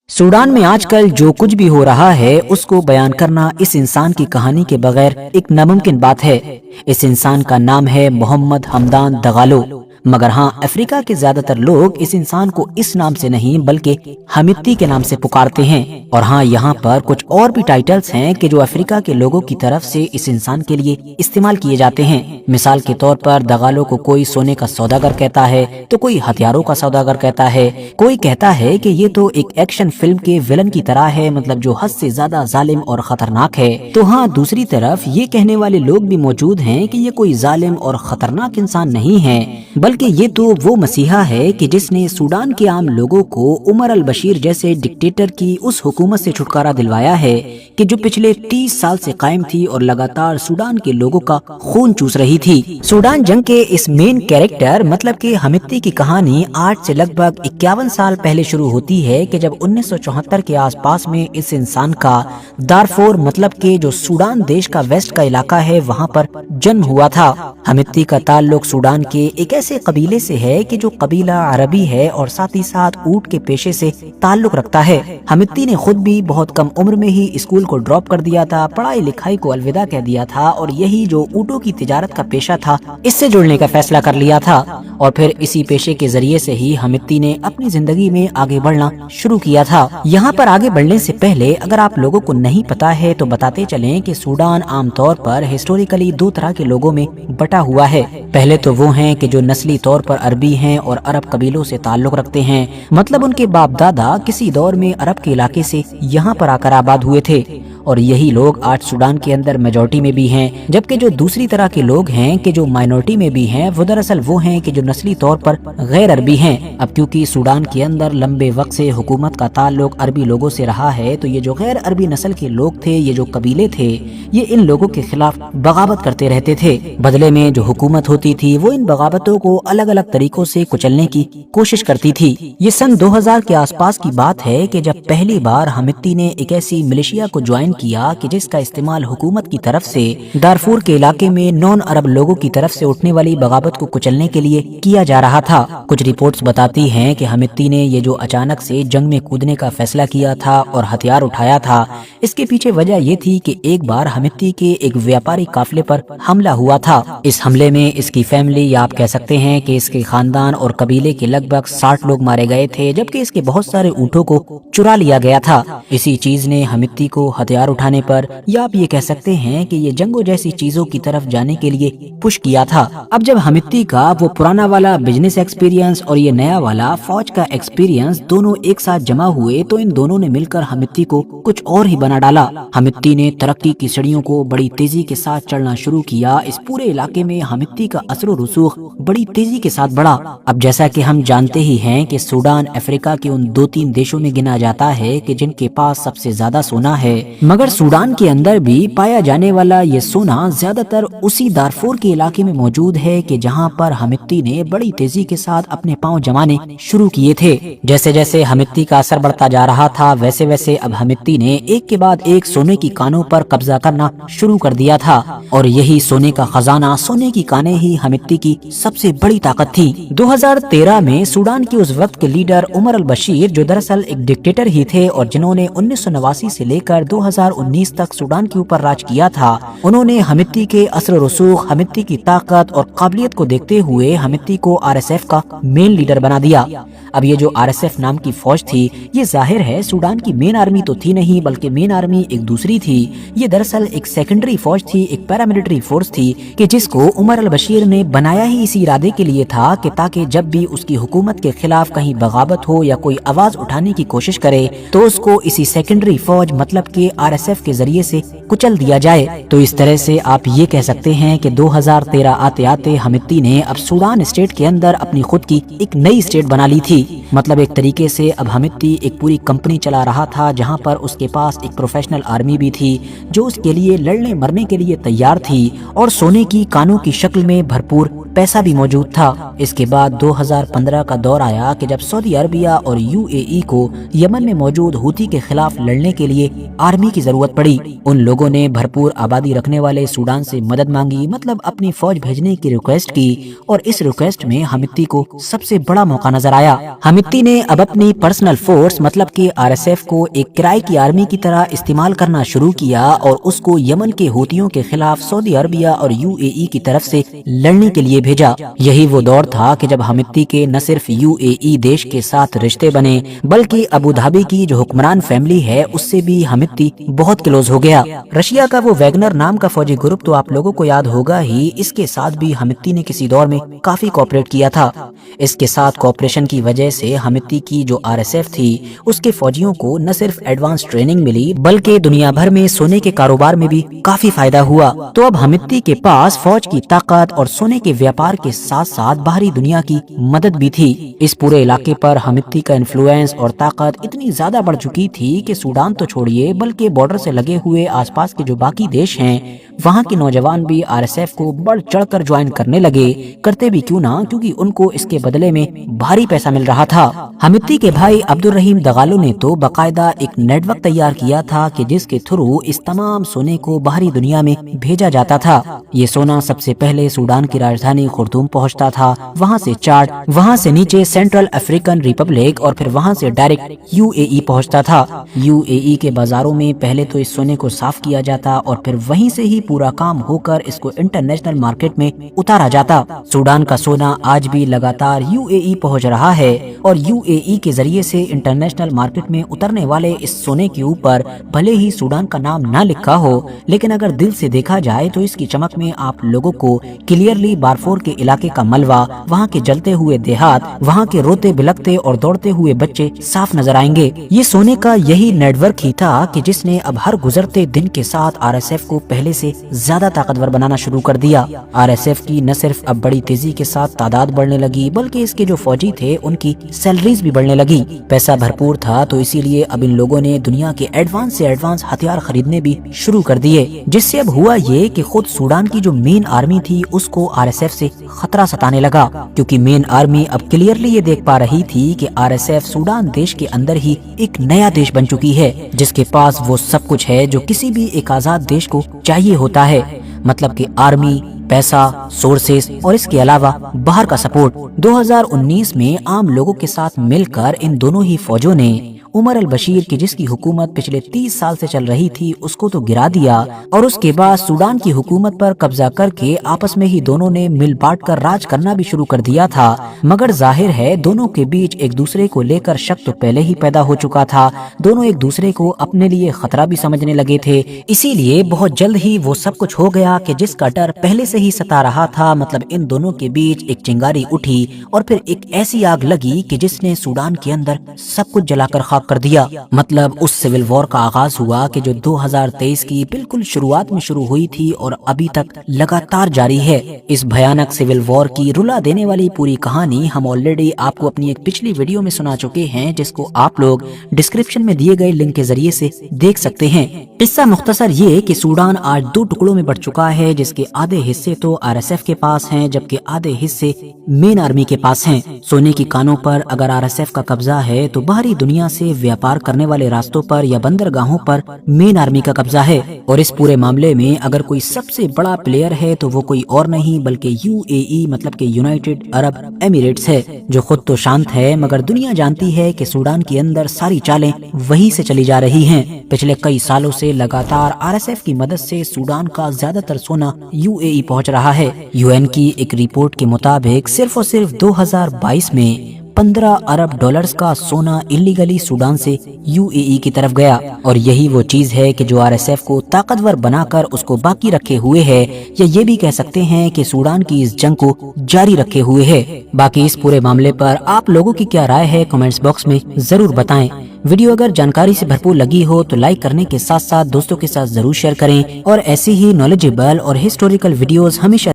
Sudan में आजकल जो कुछ भी हो रहा है उसको बयान करना इस इंसान की कहानी के बगैर एक नामुमकिन बात है। इस इंसान का नाम है मोहम्मद हमदान दगालो। मगर हाँ, अफ्रीका के ज्यादातर लोग इस इंसान को इस नाम से नहीं बल्कि हमित्ती के नाम से पुकारते हैं। और हाँ, यहाँ पर कुछ और भी टाइटल्स हैं कि जो अफ्रीका के लोगों की तरफ से इस इंसान के लिए इस्तेमाल किए जाते हैं। मिसाल के तौर पर दगालो को कोई सोने का सौदागर कहता है तो कोई हथियारों का सौदागर कहता है, कोई कहता है कि ये तो एक एक्शन फिल्म के विलन की तरह है, मतलब जो हद से ज्यादा जालिम और खतरनाक है। तो हाँ, दूसरी तरफ ये कहने वाले लोग भी मौजूद हैं कि ये कोई जालिम और खतरनाक इंसान नहीं है, बल्कि ये तो वो मसीहा है कि जिसने सूडान के आम लोगों को उमर अल बशीर जैसे डिक्टेटर की उस हुकूमत से छुटकारा दिलवाया है कि जो पिछले 30 साल से कायम थी और लगातार सूडान के लोगों का खून चूस रही थी। सूडान जंग के इस मेन कैरेक्टर मतलब कि हमित्ती की कहानी आज से लगभग 51 साल पहले शुरू होती है कि जब 1974 के आसपास में इस इंसान का दारफोर मतलब कि जो सूडान देश का वेस्ट का इलाका है वहाँ पर जन्म हुआ था। हमित्ती का ताल्लुक सूडान के एक ऐसे कबीले से है कि जो कबीला अरबी है और साथ ही साथ ऊंट के पेशे से ताल्लुक रखता है। हमित्ती ने खुद भी बहुत कम उम्र में ही स्कूल को ड्रॉप कर दिया था, पढ़ाई लिखाई को अलविदा कह दिया था और यही जो ऊँटों की तिजारत का पेशा था इससे जुड़ने का फैसला कर लिया था। और फिर इसी पेशे के जरिए से ही हमित्ती ने अपनी जिंदगी में आगे बढ़ना शुरू किया था। यहाँ पर आगे बढ़ने से पहले अगर आप लोगों को नहीं पता है तो बताते चलें कि सूडान आमतौर पर हिस्टोरिकली दो तरह के लोगों में बटा हुआ है। पहले तो वो हैं कि जो नस्ली तौर पर अरबी हैं और अरब कबीलों से ताल्लुक रखते हैं, मतलब उनके बाप दादा किसी दौर में अरब के इलाके से यहाँ पर आकर आबाद हुए थे और यही लोग आज सूडान के अंदर मेजॉरिटी में भी हैं। जबकि जो दूसरी तरह के लोग हैं कि जो माइनॉरिटी में भी हैं वो दरअसल वो हैं कि जो नस्ली तौर पर गैर अरबी हैं। अब क्योंकि सूडान के अंदर लंबे वक्त से हुकूमत का ताल्लुक अरबी लोगों से रहा है तो ये जो गैर अरबी नस्ल के लोग थे, ये जो कबीले थे, ये इन लोगों के खिलाफ बगावत करते रहते थे। बदले में जो हुकूमत होती थी वो इन बगावतों को अलग अलग तरीकों से कुचलने की कोशिश करती थी। ये सन 2000 के आसपास की बात है कि जब पहली बार हमित्ती ने एक ऐसी मिलिशिया को ज्वाइन किया कि जिसका इस्तेमाल हुकूमत की तरफ से दारफूर के इलाके में नॉन अरब लोगों की तरफ से उठने वाली बगावत को कुचलने के लिए किया जा रहा था। कुछ रिपोर्ट्स बताती हैं कि हमित्ती ने ये जो अचानक से जंग में कूदने का फैसला किया था और हथियार उठाया था, इसके पीछे वजह ये थी कि एक बार हमित्ती के एक व्यापारी काफिले पर हमला हुआ था। इस हमले में इसकी फैमिली या आप कह सकते हैं कि इसके खानदान और कबीले के लगभग 60 लोग मारे गए थे, जबकि इसके बहुत सारे ऊँटों को चुरा लिया गया था। इसी चीज ने हमित्ती को हथियार उठाने पर या आप ये कह सकते हैं कि ये जंगों जैसी चीजों की तरफ जाने के लिए पुश किया था। अब जब हमित्ती का वो पुराना वाला बिजनेस एक्सपीरियंस और ये नया वाला फौज का एक्सपीरियंस दोनों एक साथ जमा हुए तो इन दोनों ने मिलकर हमित्ती को कुछ और ही बना डाला। हमित्ती ने तरक्की की सीढ़ियों को बड़ी तेजी के साथ चढ़ना शुरू किया। इस पूरे इलाके में हमित्ती का असर और रसूख बड़ी तेजी के साथ बढ़ा। अब जैसा कि हम जानते ही हैं कि सूडान अफ्रीका के उन 2-3 देशों में गिना जाता है कि जिनके पास सबसे ज्यादा सोना है, मगर सूडान के अंदर भी पाया जाने वाला ये सोना ज्यादातर उसी दारफूर के इलाके में मौजूद है कि जहां पर हमित्ती ने बड़ी तेजी के साथ अपने पांव जमाने शुरू किए थे। जैसे जैसे हमित्ती का असर बढ़ता जा रहा था वैसे वैसे अब हमित्ती ने एक के बाद एक सोने की कानों पर कब्जा करना शुरू कर दिया था और यही सोने का खजाना, सोने की कानें ही हमित्ती की सबसे बड़ी ताकत थी। 2013 में सूडान के उस वक्त के लीडर उमर अल बशीर, जो दरअसल एक डिक्टेटर ही थे और जिन्होंने 1989 से लेकर 2019 तक सूडान के ऊपर राज किया था, उन्होंने हमित्ती के असर रसूख, हमित्ती की ताकत और काबिलियत को देखते हुए हमित्ती को आरएसएफ का मेन लीडर बना दिया। अब ये जो आरएसएफ नाम की फौज थी, ये जाहिर है सूडान की मेन आर्मी तो थी नहीं, बल्कि मेन आर्मी एक दूसरी थी। ये दरअसल एक सेकेंडरी फौज थी, एक पैरामिलिट्री फोर्स थी कि जिसको उमर अल बशीर ने बनाया ही इसी इरादे के लिए था कि ताकि जब भी उसकी हुकूमत के खिलाफ कहीं बगावत हो या कोई आवाज उठाने की कोशिश करे तो उसको इसी सेकेंडरी फौज मतलब कि आरएसएफ के जरिए से कुचल दिया जाए। तो इस तरह से आप ये कह सकते हैं कि 2013 आते आते हमित्ती ने अब सूडान स्टेट के अंदर अपनी खुद की एक नई स्टेट बना ली थी। मतलब एक तरीके से अब हमित्ती एक पूरी कंपनी चला रहा था जहां पर उसके पास एक प्रोफेशनल आर्मी भी थी जो उसके लिए लड़ने मरने के लिए तैयार थी और सोने की कानों की शक्ल में भरपूर पैसा भी मौजूद था। इसके बाद 2015 का दौर आया कि जब सऊदी अरबिया और यूएई को यमन में मौजूद हुती के खिलाफ लड़ने के लिए आर्मी की जरूरत पड़ी। उन लोगों ने भरपूर आबादी रखने वाले सूडान से मदद मांगी, मतलब अपनी फौज भेजने की रिक्वेस्ट की, और इस रिक्वेस्ट में हमिती को सबसे बड़ा मौका नजर आया। हमिती ने अब अपनी पर्सनल फोर्स मतलब कि आरएसएफ को एक किराए की आर्मी की तरह इस्तेमाल करना शुरू किया और उसको यमन के हुतियों के खिलाफ सऊदी अरबिया और यूएई की तरफ से लड़ने के लिए भेजा। यही वो दौर था कि जब हमिती के न सिर्फ यूएई देश के साथ रिश्ते बने, बल्कि अबू धाबी की जो हुक्मरान फैमिली है उससे भी हमिती बहुत क्लोज हो गया। रशिया का वो वैगनर नाम का फौजी ग्रुप तो आप लोगों को याद होगा ही, इसके साथ भी हमिती ने किसी दौर में काफी कोऑपरेट किया था। इसके साथ कोऑपरेशन की वजह से हमिती की जो आरएसएफ थी उसके फौजियों को न सिर्फ एडवांस ट्रेनिंग मिली, बल्कि दुनिया भर में सोने के कारोबार में भी काफी फायदा हुआ। तो अब हमिती के पास फौज की ताकत और सोने के व्यापार के साथ साथ बाहरी दुनिया की मदद भी थी। इस पूरे इलाके पर हमिती का इन्फ्लुएंस और ताकत इतनी ज्यादा बढ़ चुकी थी कि सूडान तो छोड़िए, बल्कि बॉर्डर से लगे हुए आसपास के जो बाकी देश हैं वहाँ के नौजवान भी आरएसएफ को बढ़ चढ़कर ज्वाइन करने लगे। करते भी क्यों ना, क्योंकि उनको इसके बदले में भारी पैसा मिल रहा था। हमिती के भाई अब्दुल रहीम दगालो ने तो बाकायदा एक नेटवर्क तैयार किया था कि जिसके थ्रू इस तमाम सोने को बाहरी दुनिया में भेजा जाता था। ये सोना सबसे पहले सूडान की राजधानी खुर्तूम पहुंचता था, वहां से चाड, वहां से नीचे सेंट्रल अफ्रीकन रिपब्लिक और फिर वहां से डायरेक्ट यूएई पहुंचता था। यूएई के बाजारों में पहले तो इस सोने को साफ किया जाता और फिर वहीं से ही पूरा काम होकर इसको इंटरनेशनल मार्केट में उतारा जाता। सूडान का सोना आज भी लगातार यूएई पहुंच रहा है और यूएई के जरिए से इंटरनेशनल मार्केट में उतरने वाले इस सोने के ऊपर भले ही सूडान का नाम ना लिखा हो, लेकिन अगर दिल से देखा जाए तो इसकी चमक में आप लोगों को क्लियरली बारफोर के इलाके का मलबा, वहाँ के जलते हुए देहात, वहाँ के रोते बिलकते और दौड़ते हुए बच्चे साफ नजर आएंगे। ये सोने का यही नेटवर्क ही था कि जिसने अब हर गुजरते दिन के साथ आरएसएफ को पहले से ज्यादा ताकतवर बनाना शुरू कर दिया। आरएसएफ की न सिर्फ अब बड़ी तेजी के साथ तादाद बढ़ने लगी, बल्कि इसके जो फौजी थे उनकी सैलरीज भी बढ़ने लगी। पैसा भरपूर था तो इसीलिए अब इन लोगों ने दुनिया के एडवांस से एडवांस हथियार खरीदने भी शुरू कर दिए, जिससे अब हुआ ये कि खुद सूडान की जो मेन आर्मी थी उसको आरएसएफ से खतरा सताने लगा, क्योंकि मेन आर्मी अब क्लियरली ये देख पा रही थी कि आरएसएफ सूडान देश के अंदर ही एक नया देश बन चुकी है, जिसके पास वो सब कुछ है जो किसी भी एक आजाद देश को चाहिए होता है, मतलब कि आर्मी, पैसा, सोर्सेस और इसके अलावा बाहर का सपोर्ट। 2019 में आम लोगों के साथ मिलकर इन दोनों ही फौजों ने उमर अल बशीर की जिसकी हुकूमत पिछले 30 साल से चल रही थी उसको तो गिरा दिया और उसके बाद सूडान की हुकूमत पर कब्जा करके आपस में ही दोनों ने मिल बांट कर राज करना भी शुरू कर दिया था। मगर जाहिर है दोनों के बीच एक दूसरे को लेकर शक तो पहले ही पैदा हो चुका था। दोनों एक दूसरे को अपने लिए खतरा भी समझने लगे थे, इसीलिए बहुत जल्द ही वो सब कुछ हो गया कि जिसका डर पहले से ही सता रहा था। मतलब इन दोनों के बीच एक चिंगारी उठी और फिर एक ऐसी आग लगी कि जिसने सूडान के अंदर सब कुछ जलाकर खाक कर दिया। मतलब उस सिविल वॉर का आगाज हुआ कि जो 2023 की बिल्कुल शुरुआत में शुरू हुई थी और अभी तक लगातार जारी है। इस भयानक सिविल वॉर की रुला देने वाली पूरी कहानी हम ऑलरेडी आपको अपनी एक पिछली वीडियो में सुना चुके हैं, जिसको आप लोग डिस्क्रिप्शन में दिए गए लिंक के जरिए से देख सकते हैं। किस्सा मुख्तसर ये कि सूडान आज 2 टुकड़ों में बढ़ चुका है, जिसके आधे हिस्से तो आरएसएफ के पास हैं, जबकि आधे हिस्से मेन आर्मी के पास हैं। सोने की कानों पर अगर आरएसएफ का कब्जा है तो बाहरी दुनिया से व्यापार करने वाले रास्तों पर या बंदरगाहों पर मेन आर्मी का कब्जा है। और इस पूरे मामले में अगर कोई सबसे बड़ा प्लेयर है तो वो कोई और नहीं बल्कि यूएई मतलब कि यूनाइटेड अरब एमिरेट्स है, जो खुद तो शांत है मगर दुनिया जानती है कि सूडान के अंदर सारी चालें वहीं से चली जा रही हैं। पिछले कई सालों से लगातार आरएसएफ की मदद से सूडान का ज्यादातर सोना यूएई पहुंच रहा है। यूएन की एक रिपोर्ट के मुताबिक सिर्फ और सिर्फ 2022 में 15 अरब डॉलर्स का सोना इलीगली सूडान से यूएई की तरफ गया। और यही वो चीज है कि जो आरएसएफ को ताकतवर बनाकर उसको बाकी रखे हुए है, या ये भी कह सकते हैं कि सूडान की इस जंग को जारी रखे हुए है। बाकी इस पूरे मामले पर आप लोगों की क्या राय है कमेंट्स बॉक्स में जरूर बताएं। वीडियो अगर जानकारी से भरपूर लगी हो तो लाइक करने के साथ साथ दोस्तों के साथ जरूर शेयर करें और ऐसी ही नॉलेजेबल और हिस्टोरिकल वीडियोस हमेशा